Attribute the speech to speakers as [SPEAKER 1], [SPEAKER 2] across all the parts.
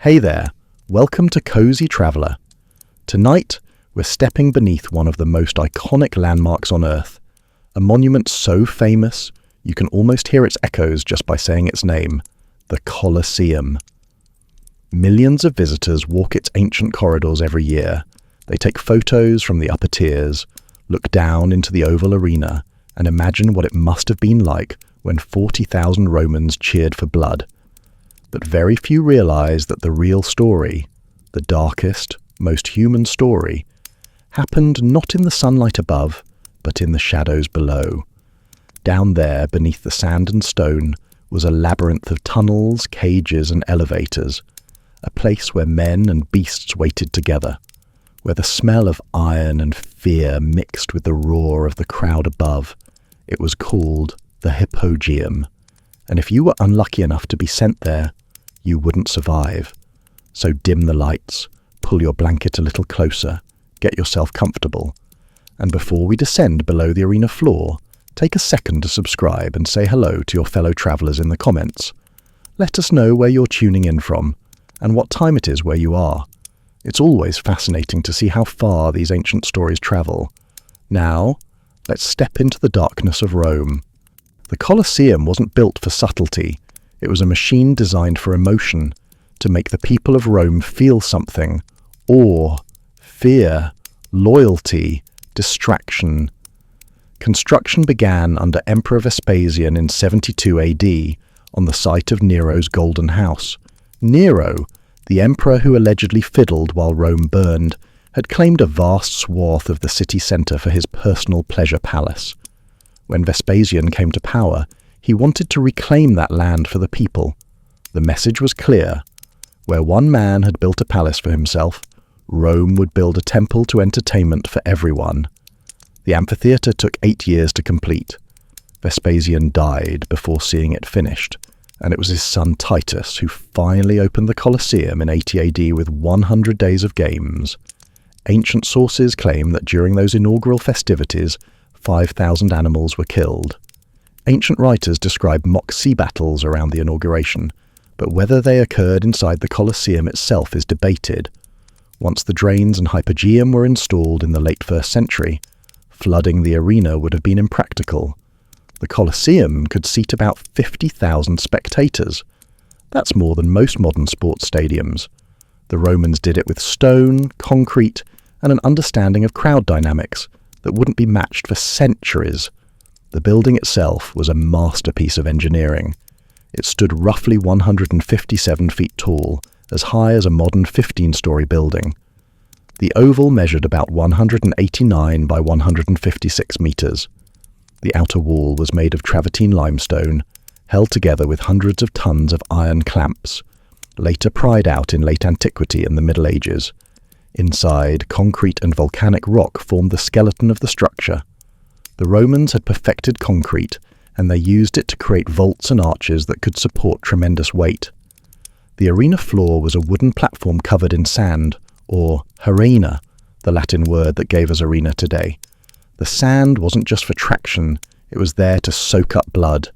[SPEAKER 1] Hey there, welcome to Cozzii Traveler. Tonight, we're stepping beneath one of the most iconic landmarks on Earth, a monument so famous you can almost hear its echoes just by saying its name, the Colosseum. Millions of visitors walk its ancient corridors every year. They take photos from the upper tiers, look down into the oval arena, and imagine what it must have been like when 40,000 Romans cheered for blood. But very few realize that the real story, the darkest, most human story, happened not in the sunlight above, but in the shadows below. Down there, beneath the sand and stone, was a labyrinth of tunnels, cages, and elevators, a place where men and beasts waited together, where the smell of iron and fear mixed with the roar of the crowd above. It was called the Colosseum, and if you were unlucky enough to be sent there, you wouldn't survive. So dim the lights, pull your blanket a little closer, get yourself comfortable, and before we descend below the arena floor, take a second to subscribe and say hello to your fellow travelers in the comments. Let us know where you're tuning in from, and what time it is where you are. It's always fascinating to see how far these ancient stories travel. Now, let's step into the darkness of Rome. The Colosseum wasn't built for subtlety. It was a machine designed for emotion, to make the people of Rome feel something: awe, fear, loyalty, distraction. Construction began under Emperor Vespasian in 72 AD on the site of Nero's Golden House. Nero, the emperor who allegedly fiddled while Rome burned, had claimed a vast swath of the city centre for his personal pleasure palace. When Vespasian came to power, he wanted to reclaim that land for the people. The message was clear. Where one man had built a palace for himself, Rome would build a temple to entertainment for everyone. The amphitheatre took 8 years to complete. Vespasian died before seeing it finished, and it was his son Titus who finally opened the Colosseum in 80 AD with 100 days of games. Ancient sources claim that during those inaugural festivities, 5,000 animals were killed. Ancient writers describe mock sea battles around the inauguration, but whether they occurred inside the Colosseum itself is debated. Once the drains and hypogeum were installed in the late 1st century, flooding the arena would have been impractical. The Colosseum could seat about 50,000 spectators. That's more than most modern sports stadiums. The Romans did it with stone, concrete, and an understanding of crowd dynamics that wouldn't be matched for centuries. The building itself was a masterpiece of engineering. It stood roughly 157 feet tall, as high as a modern 15-story building. The oval measured about 189 by 156 meters. The outer wall was made of travertine limestone, held together with hundreds of tons of iron clamps, later pried out in late antiquity and the Middle Ages. Inside, concrete and volcanic rock formed the skeleton of the structure. The Romans had perfected concrete, and they used it to create vaults and arches that could support tremendous weight. The arena floor was a wooden platform covered in sand, or arena, the Latin word that gave us arena today. The sand wasn't just for traction, it was there to soak up blood.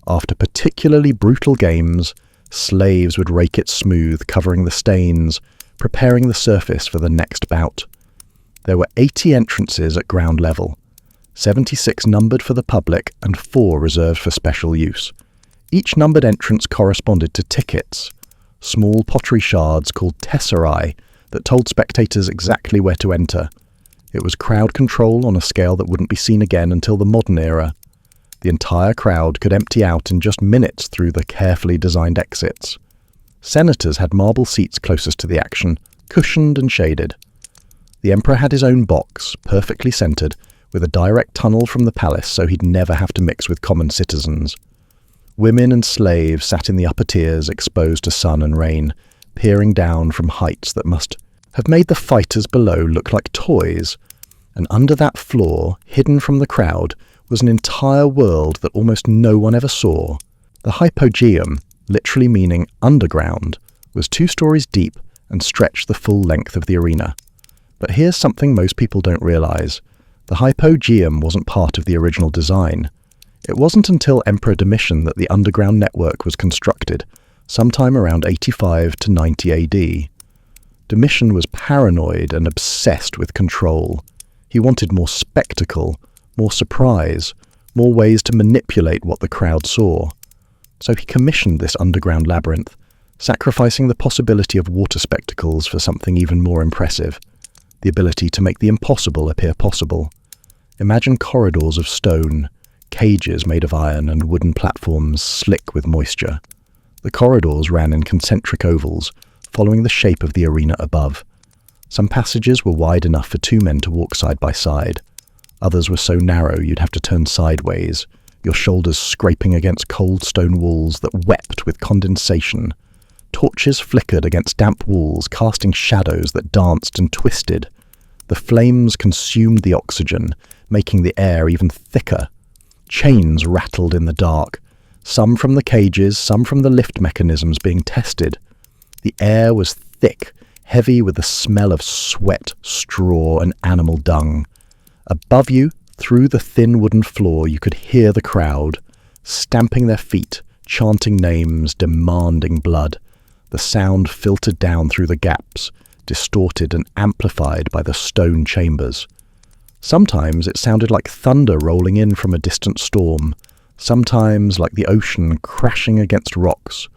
[SPEAKER 1] After particularly brutal games, slaves would rake it smooth, covering the stains, preparing the surface for the next bout. There were 80 entrances at ground level, 76 numbered for the public and 4 reserved for special use. Each numbered entrance corresponded to tickets, small pottery shards called tesserae that told spectators exactly where to enter. It was crowd control on a scale that wouldn't be seen again until the modern era. The entire crowd could empty out in just minutes through the carefully designed exits. Senators had marble seats closest to the action, cushioned and shaded. The emperor had his own box, perfectly centered, with a direct tunnel from the palace so he'd never have to mix with common citizens. Women and slaves sat in the upper tiers, exposed to sun and rain, peering down from heights that must have made the fighters below look like toys. And under that floor, hidden from the crowd, was an entire world that almost no one ever saw. The hypogeum, literally meaning underground, was 2 stories deep and stretched the full length of the arena. But here's something most people don't realize. The hypogeum wasn't part of the original design. It wasn't until Emperor Domitian that the underground network was constructed, sometime around 85 to 90 AD. Domitian was paranoid and obsessed with control. He wanted more spectacle, more surprise, more ways to manipulate what the crowd saw. So he commissioned this underground labyrinth, sacrificing the possibility of water spectacles for something even more impressive, the ability to make the impossible appear possible. Imagine corridors of stone, cages made of iron, and wooden platforms slick with moisture. The corridors ran in concentric ovals, following the shape of the arena above. Some passages were wide enough for two men to walk side by side. Others were so narrow you'd have to turn sideways, your shoulders scraping against cold stone walls that wept with condensation. Torches flickered against damp walls, casting shadows that danced and twisted. The flames consumed the oxygen, making the air even thicker. Chains rattled in the dark, some from the cages, some from the lift mechanisms being tested. The air was thick, heavy with the smell of sweat, straw, and animal dung. Above you, through the thin wooden floor, you could hear the crowd, stamping their feet, chanting names, demanding blood. The sound filtered down through the gaps, distorted and amplified by the stone chambers. Sometimes it sounded like thunder rolling in from a distant storm, sometimes like the ocean crashing against rocks,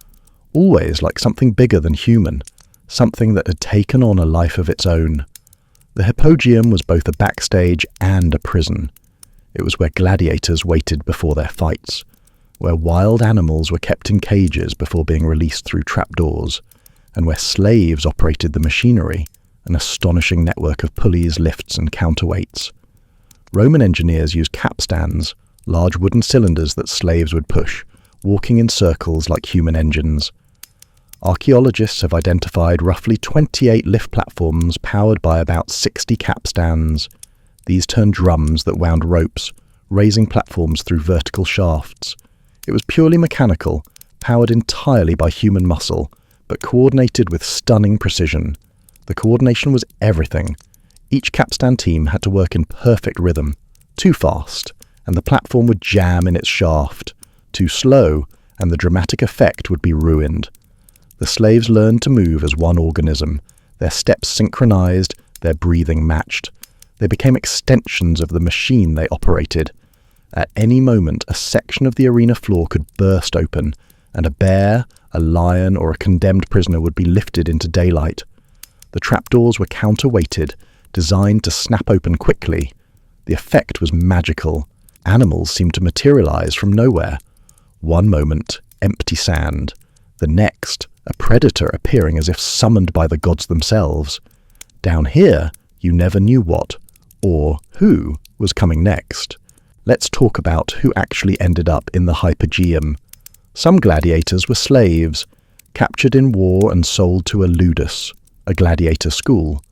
[SPEAKER 1] always like something bigger than human, something that had taken on a life of its own. The Hypogeum was both a backstage and a prison. It was where gladiators waited before their fights, where wild animals were kept in cages before being released through trapdoors, and where slaves operated the machinery, an astonishing network of pulleys, lifts, and counterweights. Roman engineers used capstans, large wooden cylinders that slaves would push, walking in circles like human engines. Archaeologists have identified roughly 28 lift platforms powered by about 60 capstans. These turned drums that wound ropes, raising platforms through vertical shafts. It was purely mechanical, powered entirely by human muscle, but coordinated with stunning precision. The coordination was everything. Each capstan team had to work in perfect rhythm. Too fast, and the platform would jam in its shaft. Too slow, and the dramatic effect would be ruined. The slaves learned to move as one organism, their steps synchronized, their breathing matched. They became extensions of the machine they operated. At any moment, a section of the arena floor could burst open, and a bear, a lion, or a condemned prisoner would be lifted into daylight. The trapdoors were counterweighted, designed to snap open quickly. The effect was magical. Animals seemed to materialize from nowhere. One moment, empty sand. The next, a predator appearing as if summoned by the gods themselves. Down here, you never knew what, or who, was coming next. Let's talk about who actually ended up in the Hypogeum. Some gladiators were slaves, captured in war and sold to a ludus, a gladiator school.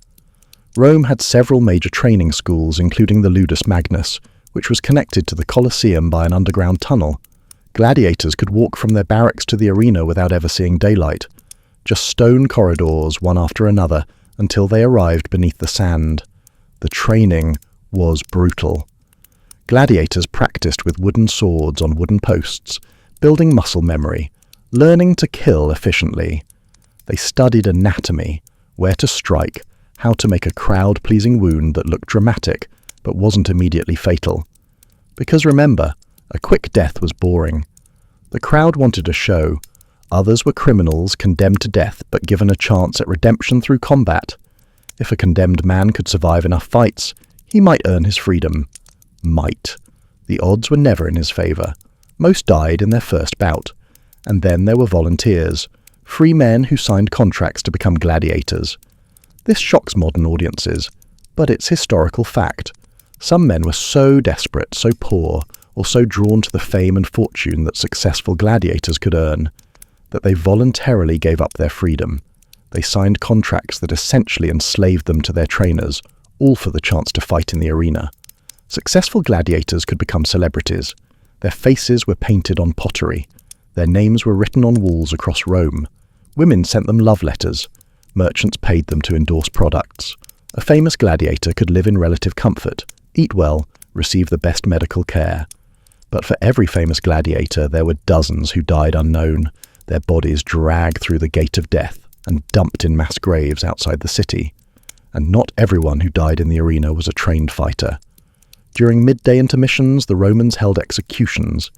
[SPEAKER 1] Rome had several major training schools, including the Ludus Magnus, which was connected to the Colosseum by an underground tunnel. Gladiators could walk from their barracks to the arena without ever seeing daylight. Just stone corridors, one after another, until they arrived beneath the sand. The training was brutal. Gladiators practiced with wooden swords on wooden posts, building muscle memory, learning to kill efficiently. They studied anatomy, where to strike, how to make a crowd-pleasing wound that looked dramatic but wasn't immediately fatal. Because remember, a quick death was boring. The crowd wanted a show. Others were criminals condemned to death but given a chance at redemption through combat. If a condemned man could survive enough fights, he might earn his freedom. Might. The odds were never in his favour. Most died in their first bout. And then there were volunteers, free men who signed contracts to become gladiators. This shocks modern audiences, but it's historical fact. Some men were so desperate, so poor, or so drawn to the fame and fortune that successful gladiators could earn, that they voluntarily gave up their freedom. They signed contracts that essentially enslaved them to their trainers, all for the chance to fight in the arena. Successful gladiators could become celebrities. Their faces were painted on pottery. Their names were written on walls across Rome. Women sent them love letters. Merchants paid them to endorse products. A famous gladiator could live in relative comfort, eat well, receive the best medical care. But for every famous gladiator, there were dozens who died unknown. their bodies dragged through the gate of death and dumped in mass graves outside the city. And not everyone who died in the arena was a trained fighter. During midday intermissions, the Romans held executions.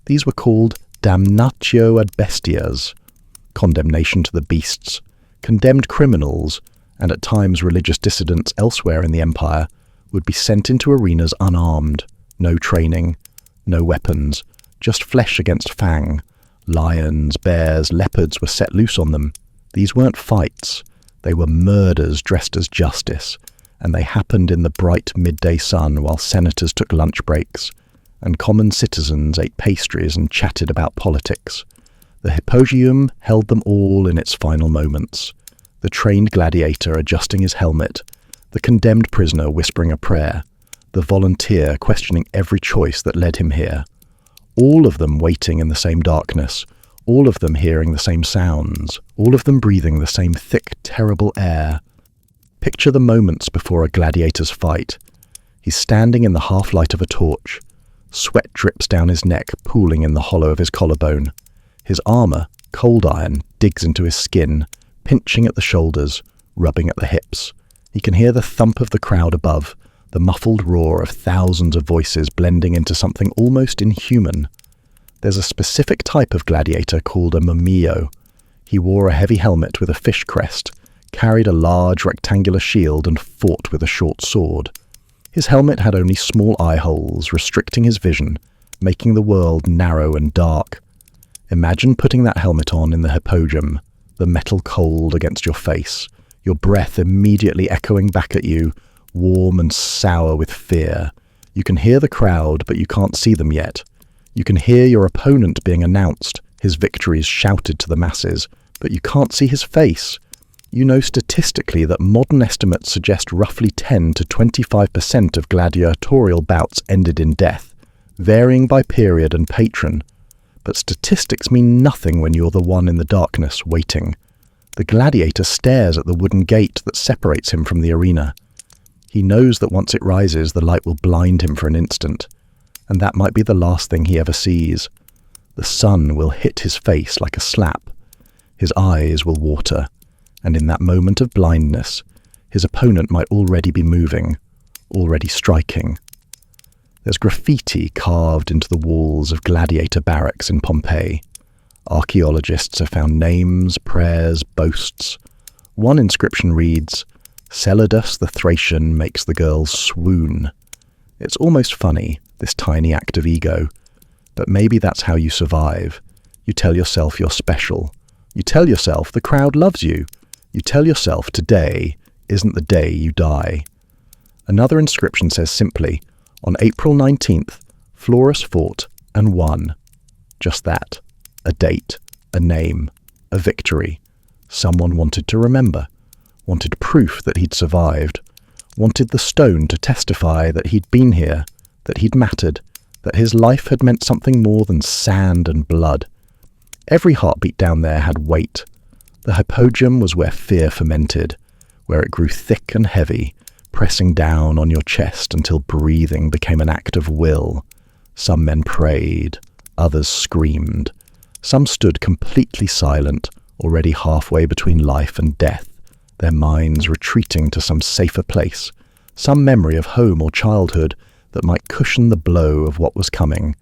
[SPEAKER 1] These were called damnatio ad bestias, condemnation to the beasts. Condemned criminals, and at times religious dissidents elsewhere in the empire, would be sent into arenas unarmed, no training, no weapons, just flesh against fang. Lions, bears, leopards were set loose on them. These weren't fights, they were murders dressed as justice, and they happened in the bright midday sun while senators took lunch breaks, and common citizens ate pastries and chatted about politics. The Hippogeum held them all in its final moments. The trained gladiator adjusting his helmet, the condemned prisoner whispering a prayer, the volunteer questioning every choice that led him here. All of them waiting in the same darkness, all of them hearing the same sounds, all of them breathing the same thick, terrible air. Picture the moments before a gladiator's fight. He's standing in the half-light of a torch. Sweat drips down his neck, pooling in the hollow of his collarbone. His armour, cold iron, digs into his skin, pinching at the shoulders, rubbing at the hips. He can hear the thump of the crowd above, the muffled roar of thousands of voices blending into something almost inhuman. There's a specific type of gladiator called a mumio. He wore a heavy helmet with a fish crest, carried a large rectangular shield and fought with a short sword. His helmet had only small eye holes, restricting his vision, making the world narrow and dark. Imagine putting that helmet on in the Hippogeum, the metal cold against your face, your breath immediately echoing back at you, warm and sour with fear. You can hear the crowd, but you can't see them yet. You can hear your opponent being announced, his victories shouted to the masses, but you can't see his face. You know statistically that modern estimates suggest roughly 10 to 25% of gladiatorial bouts ended in death, varying by period and patron. But statistics mean nothing when you're the one in the darkness waiting. The gladiator stares at the wooden gate that separates him from the arena. He knows that once it rises, the light will blind him for an instant, and that might be the last thing he ever sees. The sun will hit his face like a slap. His eyes will water, and in that moment of blindness, his opponent might already be moving, already striking. There's graffiti carved into the walls of gladiator barracks in Pompeii. Archaeologists have found names, prayers, boasts. One inscription reads, "Celadus the Thracian makes the girls swoon." It's almost funny, this tiny act of ego. But maybe that's how you survive. You tell yourself you're special. You tell yourself the crowd loves you. You tell yourself today isn't the day you die. Another inscription says simply, on April 19th, Florus fought and won. Just that. A date, a name, a victory. Someone wanted to remember, wanted proof that he'd survived, wanted the stone to testify that he'd been here, that he'd mattered, that his life had meant something more than sand and blood. Every heartbeat down there had weight. The Hippogeum was where fear fermented, where it grew thick and heavy, pressing down on your chest until breathing became an act of will. Some men prayed, others screamed. Some stood completely silent, already halfway between life and death, their minds retreating to some safer place, some memory of home or childhood that might cushion the blow of what was coming.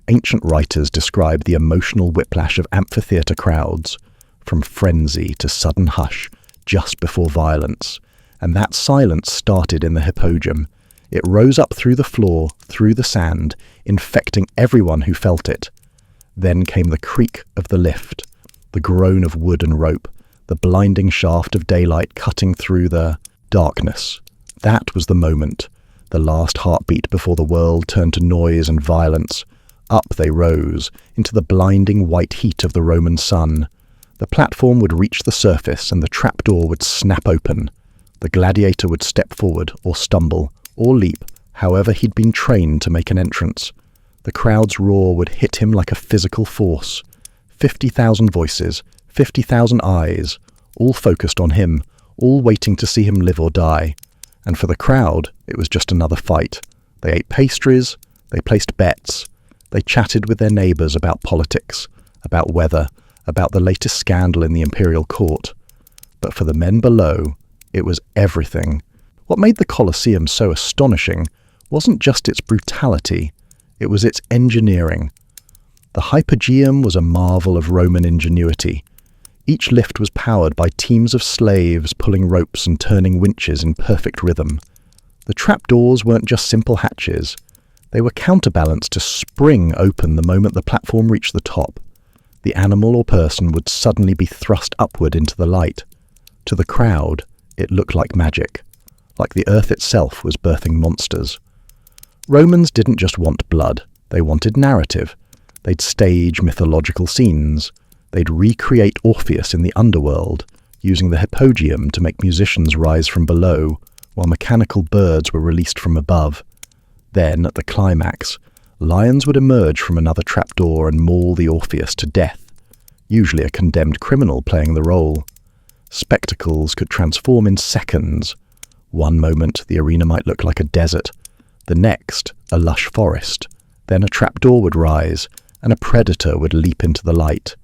[SPEAKER 1] Ancient writers describe the emotional whiplash of amphitheatre crowds, from frenzy to sudden hush, just before violence. And that silence started in the Hippogeum. It rose up through the floor, through the sand, infecting everyone who felt it. Then came the creak of the lift, the groan of wood and rope, the blinding shaft of daylight cutting through the darkness. That was the moment, the last heartbeat before the world turned to noise and violence. Up they rose, into the blinding white heat of the Roman sun. The platform would reach the surface and the trapdoor would snap open. The gladiator would step forward, or stumble, or leap, however he'd been trained to make an entrance. The crowd's roar would hit him like a physical force. 50,000 voices, 50,000 eyes, all focused on him, all waiting to see him live or die. And for the crowd, it was just another fight. They ate pastries, they placed bets, they chatted with their neighbours about politics, about weather, about the latest scandal in the imperial court. But for the men below, it was everything. What made the Colosseum so astonishing wasn't just its brutality, it was its engineering. The Hypogeum was a marvel of Roman ingenuity. Each lift was powered by teams of slaves pulling ropes and turning winches in perfect rhythm. The trapdoors weren't just simple hatches. They were counterbalanced to spring open the moment the platform reached the top. The animal or person would suddenly be thrust upward into the light. To the crowd, it looked like magic, like the earth itself was birthing monsters. Romans didn't just want blood, they wanted narrative. They'd stage mythological scenes. They'd recreate Orpheus in the underworld, using the Hypogeum to make musicians rise from below, while mechanical birds were released from above. Then, at the climax, lions would emerge from another trapdoor and maul the Orpheus to death, usually a condemned criminal playing the role. Spectacles could transform in seconds. One moment, the arena might look like a desert. The next, a lush forest. Then a trapdoor would rise, and a predator would leap into the light.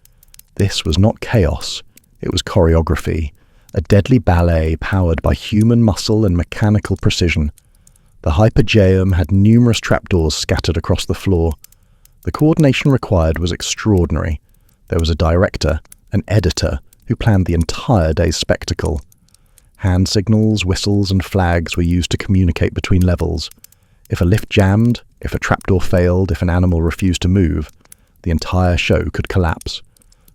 [SPEAKER 1] This was not chaos, it was choreography, a deadly ballet powered by human muscle and mechanical precision. The Hypogeum had numerous trapdoors scattered across the floor. The coordination required was extraordinary. There was a director, an editor, who planned the entire day's spectacle. Hand signals, whistles, and flags were used to communicate between levels. If a lift jammed, if a trapdoor failed, if an animal refused to move, the entire show could collapse.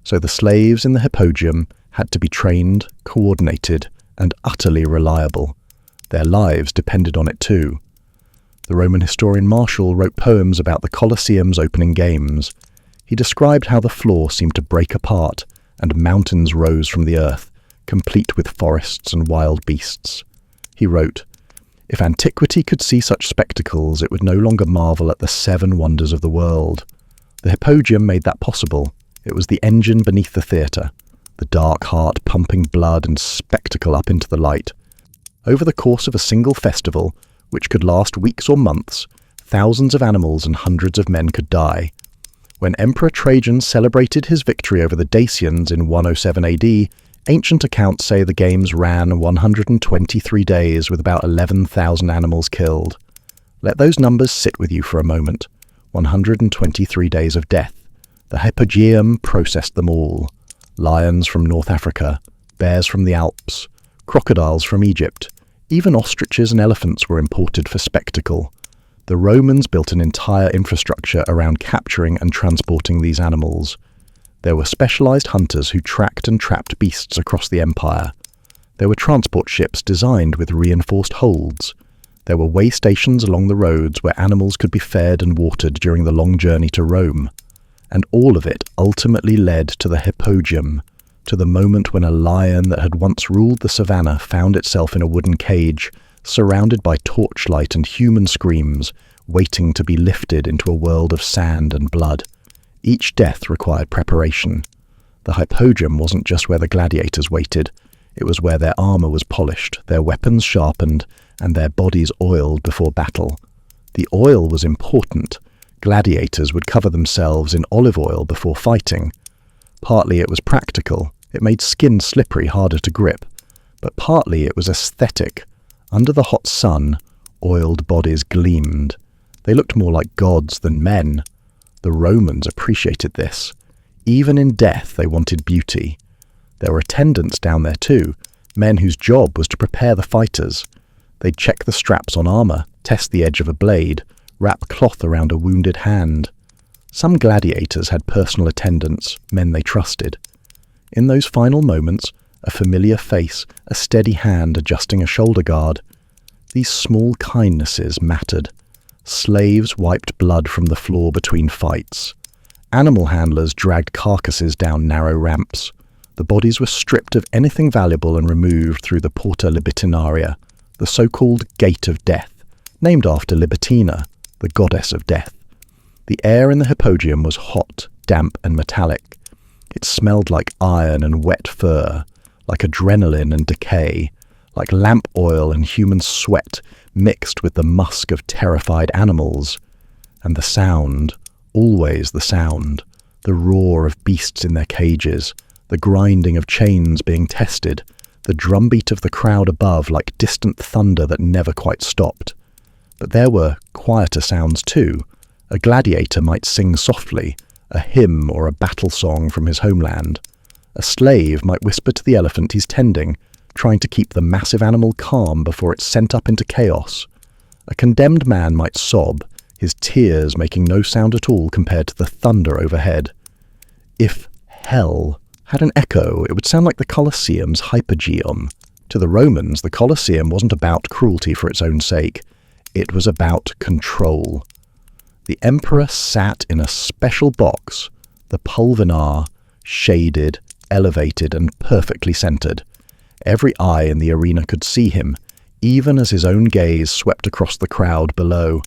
[SPEAKER 1] So the slaves in the Hypogeum had to be trained, coordinated, and utterly reliable. Their lives depended on it too. The Roman historian Martial wrote poems about the Colosseum's opening games. He described how the floor seemed to break apart and mountains rose from the earth, complete with forests and wild beasts. He wrote, "If antiquity could see such spectacles, it would no longer marvel at the 7 wonders of the world." The Hypogeum made that possible. It was the engine beneath the theatre, the dark heart pumping blood and spectacle up into the light. Over the course of a single festival, which could last weeks or months, thousands of animals and hundreds of men could die. When Emperor Trajan celebrated his victory over the Dacians in 107 AD, ancient accounts say the games ran 123 days with about 11,000 animals killed. Let those numbers sit with you for a moment. 123 days of death. The Hypogeum processed them all. Lions from North Africa, bears from the Alps, crocodiles from Egypt, even ostriches and elephants were imported for spectacle. The Romans built an entire infrastructure around capturing and transporting these animals. There were specialized hunters who tracked and trapped beasts across the empire. There were transport ships designed with reinforced holds. There were way stations along the roads where animals could be fed and watered during the long journey to Rome. And all of it ultimately led to the Hypogeum, to the moment when a lion that had once ruled the savannah found itself in a wooden cage, surrounded by torchlight and human screams, waiting to be lifted into a world of sand and blood. Each death required preparation. The Hypogeum wasn't just where the gladiators waited, it was where their armor was polished, their weapons sharpened, and their bodies oiled before battle. The oil was important. Gladiators would cover themselves in olive oil before fighting. Partly it was practical, it made skin slippery harder to grip, but partly it was aesthetic. Under the hot sun, oiled bodies gleamed. They looked more like gods than men. The Romans appreciated this. Even in death they wanted beauty. There were attendants down there too, men whose job was to prepare the fighters. They'd check the straps on armor, test the edge of a blade, wrap cloth around a wounded hand. Some gladiators had personal attendants, men they trusted. In those final moments, a familiar face, a steady hand adjusting a shoulder guard. These small kindnesses mattered. Slaves wiped blood from the floor between fights. Animal handlers dragged carcasses down narrow ramps. The bodies were stripped of anything valuable and removed through the Porta Libitinaria, the so-called Gate of Death, named after Libitina, the goddess of death. The air in the Hypogeum was hot, damp, and metallic. It smelled like iron and wet fur, like adrenaline and decay, like lamp oil and human sweat mixed with the musk of terrified animals. And the sound, always the sound, The roar of beasts in their cages, the grinding of chains being tested, the drumbeat of the crowd above like distant thunder that never quite stopped. But there were quieter sounds too. A gladiator might sing softly, a hymn or a battle song from his homeland. A slave might whisper to the elephant he's tending, trying to keep the massive animal calm before it's sent up into chaos. A condemned man might sob, his tears making no sound at all compared to the thunder overhead. If hell had an echo, it would sound like the Colosseum's hypergeum. To the Romans, the Colosseum wasn't about cruelty for its own sake. It was about control. The emperor sat in a special box, the pulvinar, shaded, elevated, and perfectly centered. Every eye in the arena could see him, even as his own gaze swept across the crowd below.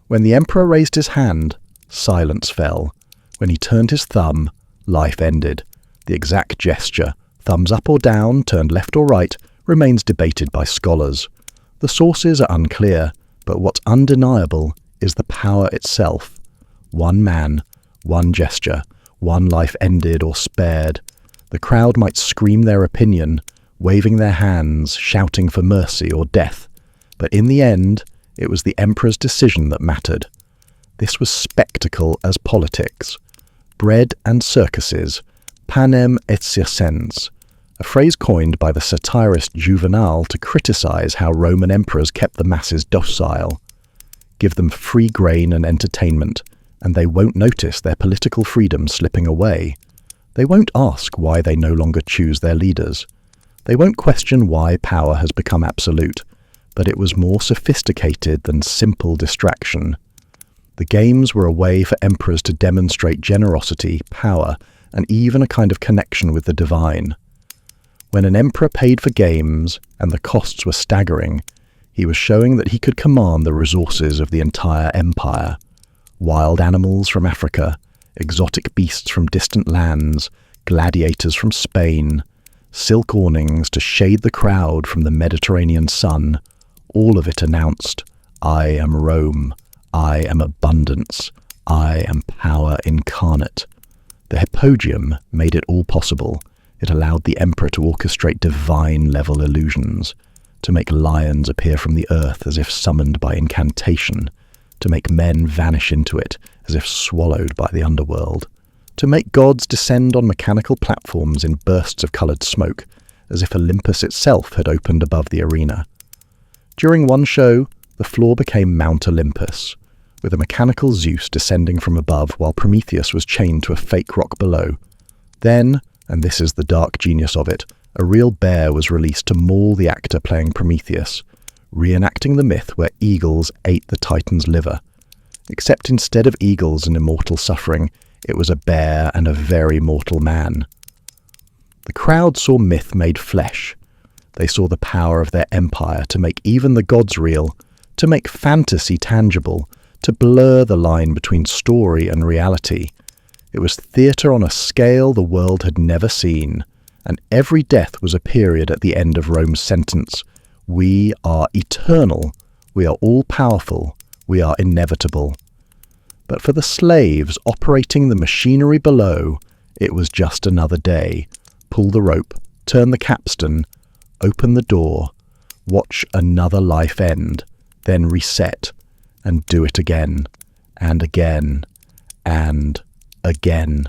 [SPEAKER 1] When the emperor raised his hand, silence fell. When he turned his thumb, life ended. The exact gesture, thumbs up or down, turned left or right, remains debated by scholars. The sources are unclear, but what's undeniable is the power itself. One man, one gesture, one life ended or spared. The crowd might scream their opinion, waving their hands, shouting for mercy or death. But in the end, it was the emperor's decision that mattered. This was spectacle as politics. Bread and circuses, panem et circens, a phrase coined by the satirist Juvenal to criticize how Roman emperors kept the masses docile. Give them free grain and entertainment, and they won't notice their political freedom slipping away. They won't ask why they no longer choose their leaders. They won't question why power has become absolute, but it was more sophisticated than simple distraction. The games were a way for emperors to demonstrate generosity, power, and even a kind of connection with the divine. When an emperor paid for games, and the costs were staggering, he was showing that he could command the resources of the entire empire. Wild animals from Africa, exotic beasts from distant lands, gladiators from Spain, silk awnings to shade the crowd from the Mediterranean sun, all of it announced, I am Rome, I am abundance, I am power incarnate. The hypogeium made it all possible. It allowed the emperor to orchestrate divine-level illusions, to make lions appear from the earth as if summoned by incantation, to make men vanish into it as if swallowed by the underworld, to make gods descend on mechanical platforms in bursts of coloured smoke, as if Olympus itself had opened above the arena. During one show, the floor became Mount Olympus, with a mechanical Zeus descending from above while Prometheus was chained to a fake rock below. Then, and this is the dark genius of it, a real bear was released to maul the actor playing Prometheus, reenacting the myth where eagles ate the Titan's liver. Except instead of eagles and immortal suffering, it was a bear and a very mortal man. The crowd saw myth made flesh. They saw the power of their empire to make even the gods real, to make fantasy tangible, to blur the line between story and reality. It was theatre on a scale the world had never seen, and every death was a period at the end of Rome's sentence. We are eternal, we are all-powerful, we are inevitable. But for the slaves operating the machinery below, it was just another day. Pull the rope, turn the capstan, open the door, watch another life end, then reset, and do it again, and again, and again.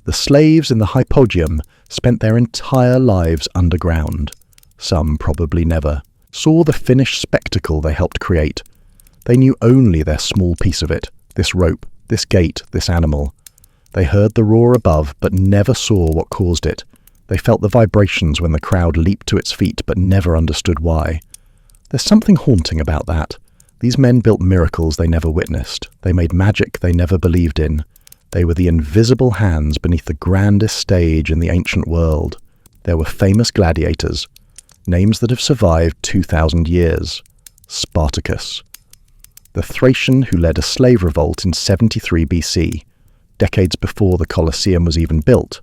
[SPEAKER 1] The slaves in the hypogeium spent their entire lives underground. Some probably never saw the finished spectacle they helped create. They knew only their small piece of it, this rope, this gate, this animal. They heard the roar above, but never saw what caused it. They felt the vibrations when the crowd leaped to its feet, but never understood why. There's something haunting about that. These men built miracles they never witnessed. They made magic they never believed in. They were the invisible hands beneath the grandest stage in the ancient world. There were famous gladiators, names that have survived 2,000 years. Spartacus, the Thracian who led a slave revolt in 73 BC, decades before the Colosseum was even built.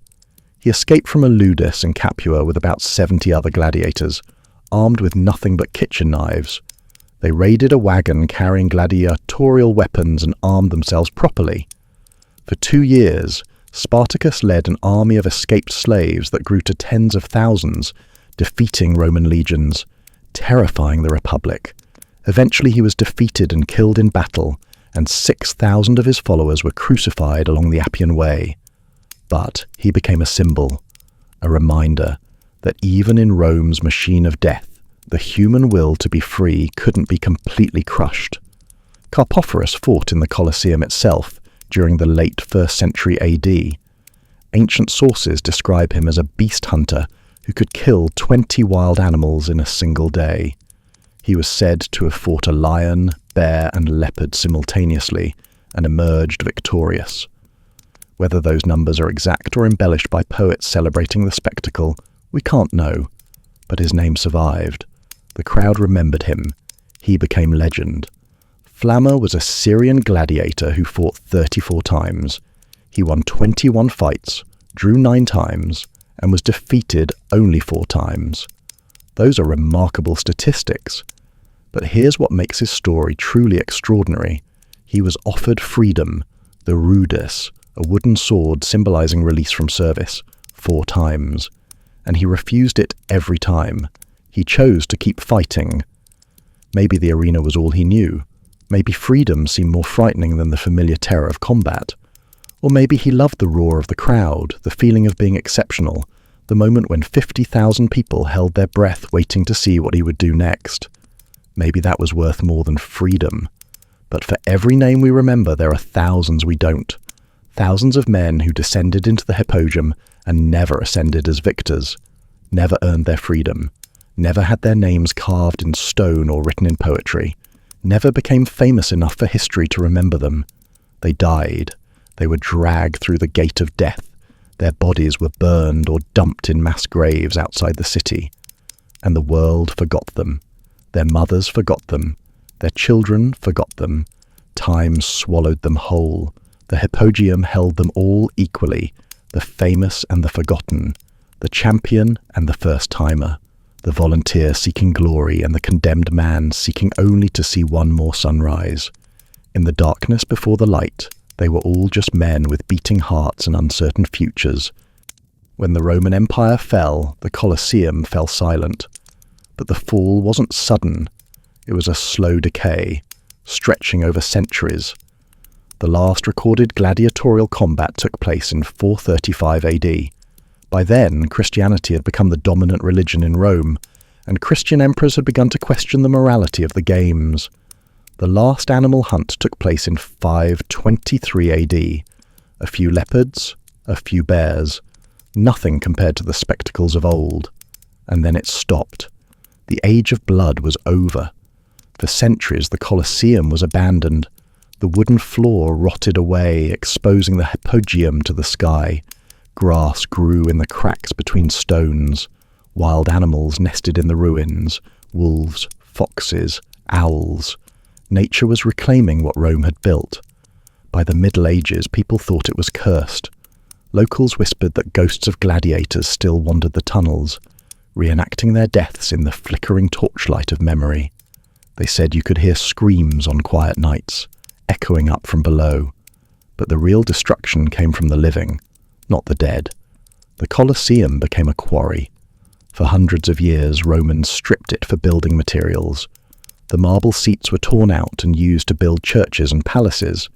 [SPEAKER 1] He escaped from a ludus in Capua with about 70 other gladiators, armed with nothing but kitchen knives. They raided a wagon carrying gladiatorial weapons and armed themselves properly. For 2 years, Spartacus led an army of escaped slaves that grew to tens of thousands, defeating Roman legions, terrifying the Republic. Eventually he was defeated and killed in battle, and 6,000 of his followers were crucified along the Appian Way. But he became a symbol, a reminder that even in Rome's machine of death, the human will to be free couldn't be completely crushed. Carpophorus fought in the Colosseum itself during the late 1st century AD. Ancient sources describe him as a beast hunter who could kill 20 wild animals in a single day. He was said to have fought a lion, bear, and leopard simultaneously and emerged victorious. Whether those numbers are exact or embellished by poets celebrating the spectacle, we can't know, but his name survived. The crowd remembered him. He became legend. Flamma was a Syrian gladiator who fought 34 times. He won 21 fights, drew 9 times, and was defeated only 4 times. Those are remarkable statistics. But here's what makes his story truly extraordinary. He was offered freedom, the rudis, a wooden sword symbolizing release from service, 4 times. And he refused it every time. He chose to keep fighting. Maybe the arena was all he knew. Maybe freedom seemed more frightening than the familiar terror of combat. Or maybe he loved the roar of the crowd, the feeling of being exceptional, the moment when 50,000 people held their breath waiting to see what he would do next. Maybe that was worth more than freedom. But for every name we remember, there are thousands we don't. Thousands of men who descended into the Hypogeum and never ascended as victors, never earned their freedom, never had their names carved in stone or written in poetry, never became famous enough for history to remember them. They died. They were dragged through the gate of death. Their bodies were burned or dumped in mass graves outside the city. And the world forgot them. Their mothers forgot them. Their children forgot them. Time swallowed them whole. The Hypogeum held them all equally, the famous and the forgotten, the champion and the first-timer, the volunteer seeking glory and the condemned man seeking only to see one more sunrise. In the darkness before the light, they were all just men with beating hearts and uncertain futures. When the Roman Empire fell, the Colosseum fell silent. But the fall wasn't sudden. It was a slow decay, stretching over centuries. The last recorded gladiatorial combat took place in 435 AD. By then, Christianity had become the dominant religion in Rome, and Christian emperors had begun to question the morality of the games. The last animal hunt took place in 523 AD. A few leopards, a few bears, nothing compared to the spectacles of old. And then it stopped. The age of blood was over. For centuries, the Colosseum was abandoned. The wooden floor rotted away, exposing the Hypogeum to the sky. Grass grew in the cracks between stones. Wild animals nested in the ruins. Wolves, foxes, owls. Nature was reclaiming what Rome had built. By the Middle Ages, people thought it was cursed. Locals whispered that ghosts of gladiators still wandered the tunnels, reenacting their deaths in the flickering torchlight of memory. They said you could hear screams on quiet nights, echoing up from below. But the real destruction came from the living, not the dead. The Colosseum became a quarry. For hundreds of years, Romans stripped it for building materials. The marble seats were torn out and used to build churches and palaces.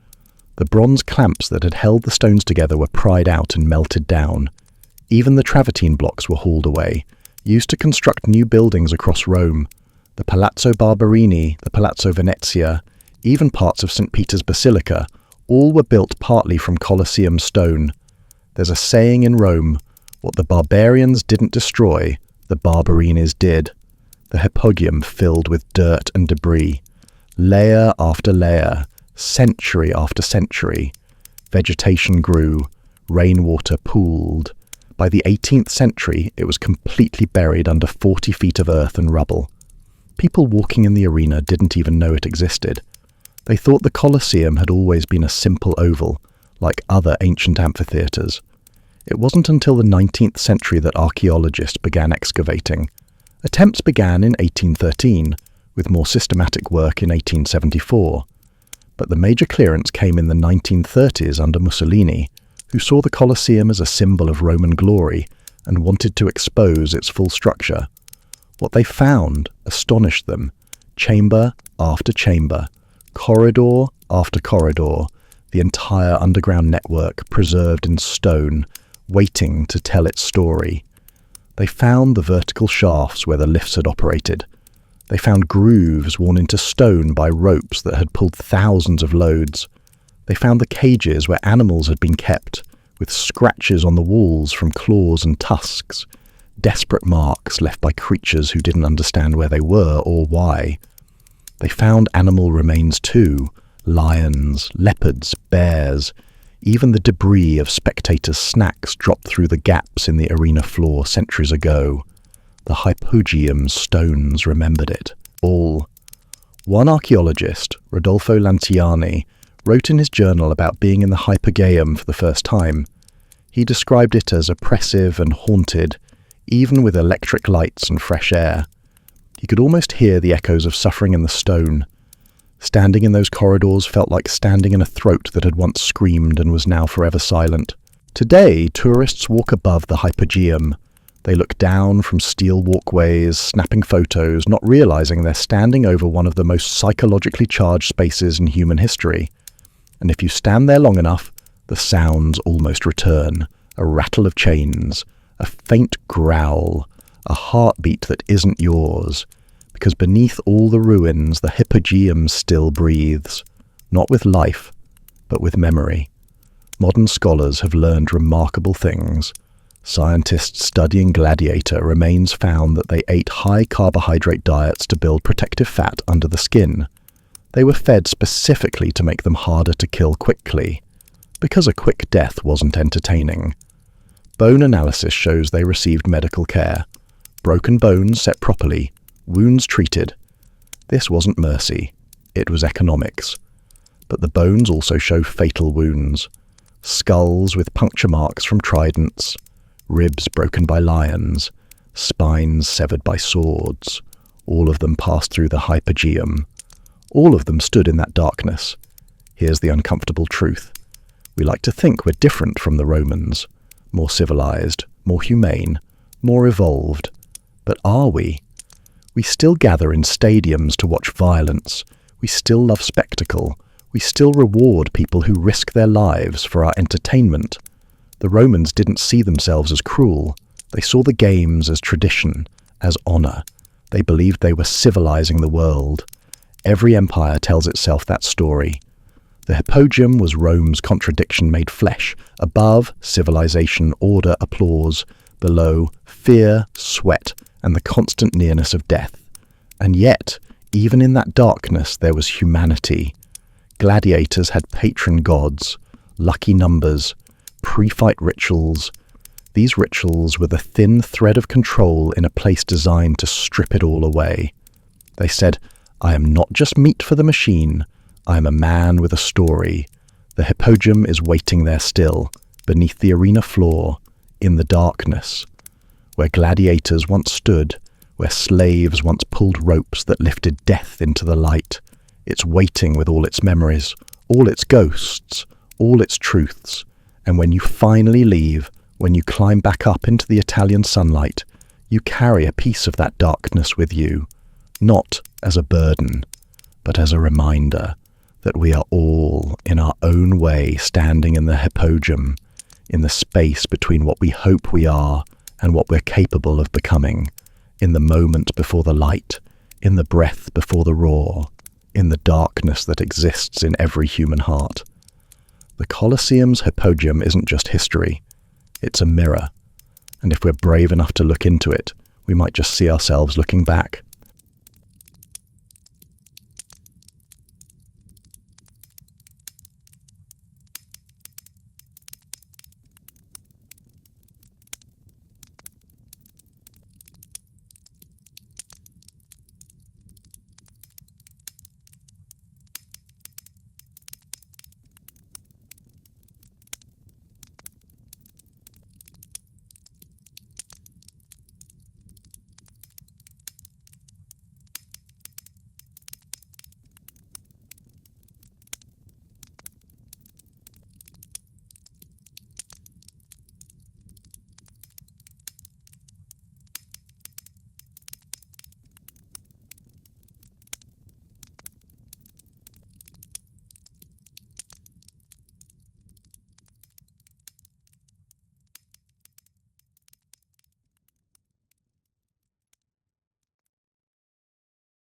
[SPEAKER 1] The bronze clamps that had held the stones together were pried out and melted down. Even the travertine blocks were hauled away, used to construct new buildings across Rome. The Palazzo Barberini, the Palazzo Venezia, even parts of St. Peter's Basilica, all were built partly from Colosseum stone. There's a saying in Rome, what the barbarians didn't destroy, the Barbarinis did. The Hypogeum filled with dirt and debris, layer after layer, century after century. Vegetation grew, rainwater pooled. By the 18th century, it was completely buried under 40 feet of earth and rubble. People walking in the arena didn't even know it existed. They thought the Colosseum had always been a simple oval, like other ancient amphitheatres. It wasn't until the 19th century that archaeologists began excavating. Attempts began in 1813, with more systematic work in 1874. But the major clearance came in the 1930s under Mussolini, who saw the Colosseum as a symbol of Roman glory and wanted to expose its full structure. What they found astonished them. Chamber after chamber, corridor after corridor, the entire underground network preserved in stone, waiting to tell its story. They found the vertical shafts where the lifts had operated. They found grooves worn into stone by ropes that had pulled thousands of loads. They found the cages where animals had been kept, with scratches on the walls from claws and tusks, desperate marks left by creatures who didn't understand where they were or why. They found animal remains too, lions, leopards, bears, even the debris of spectators' snacks dropped through the gaps in the arena floor centuries ago. The Hypogeum stones remembered it all. One archaeologist, Rodolfo Lanciani, wrote in his journal about being in the Hypogeum for the first time. He described it as oppressive and haunted, even with electric lights and fresh air. He could almost hear the echoes of suffering in the stone. Standing in those corridors felt like standing in a throat that had once screamed and was now forever silent. Today, tourists walk above the Hypogeum. They look down from steel walkways, snapping photos, not realizing they're standing over one of the most psychologically charged spaces in human history. And if you stand there long enough, the sounds almost return. A rattle of chains, a faint growl, a heartbeat that isn't yours. Because beneath all the ruins, the Hypogeum still breathes, not with life, but with memory. Modern scholars have learned remarkable things. Scientists studying gladiator remains found that they ate high carbohydrate diets to build protective fat under the skin. They were fed specifically to make them harder to kill quickly, because a quick death wasn't entertaining. Bone analysis shows they received medical care. Broken bones set properly, wounds treated. This wasn't mercy, it was economics. But the bones also show fatal wounds. Skulls with puncture marks from tridents, ribs broken by lions, spines severed by swords. All of them passed through the Hypogeum. All of them stood in that darkness. Here's the uncomfortable truth. We like to think we're different from the Romans, more civilized, more humane, more evolved. But are we? We still gather in stadiums to watch violence. We still love spectacle. We still reward people who risk their lives for our entertainment. The Romans didn't see themselves as cruel. They saw the games as tradition, as honor. They believed they were civilizing the world. Every empire tells itself that story. The Hypogeum was Rome's contradiction made flesh. Above, civilization, order, applause. Below, fear, sweat, and the constant nearness of death. And yet, even in that darkness, there was humanity. Gladiators had patron gods, lucky numbers, pre-fight rituals. These rituals were the thin thread of control in a place designed to strip it all away. They said, "I am not just meat for the machine. I am a man with a story." The Hypogeum is waiting there still, beneath the arena floor, in the darkness. Where gladiators once stood, where slaves once pulled ropes that lifted death into the light. It's waiting with all its memories, all its ghosts, all its truths. And when you finally leave, when you climb back up into the Italian sunlight, you carry a piece of that darkness with you, not as a burden, but as a reminder that we are all, in our own way, standing in the Hypogeum, in the space between what we hope we are and what we're capable of becoming, in the moment before the light, in the breath before the roar, in the darkness that exists in every human heart. The Colosseum's Hypogeum isn't just history, it's a mirror, and if we're brave enough to look into it, we might just see ourselves looking back.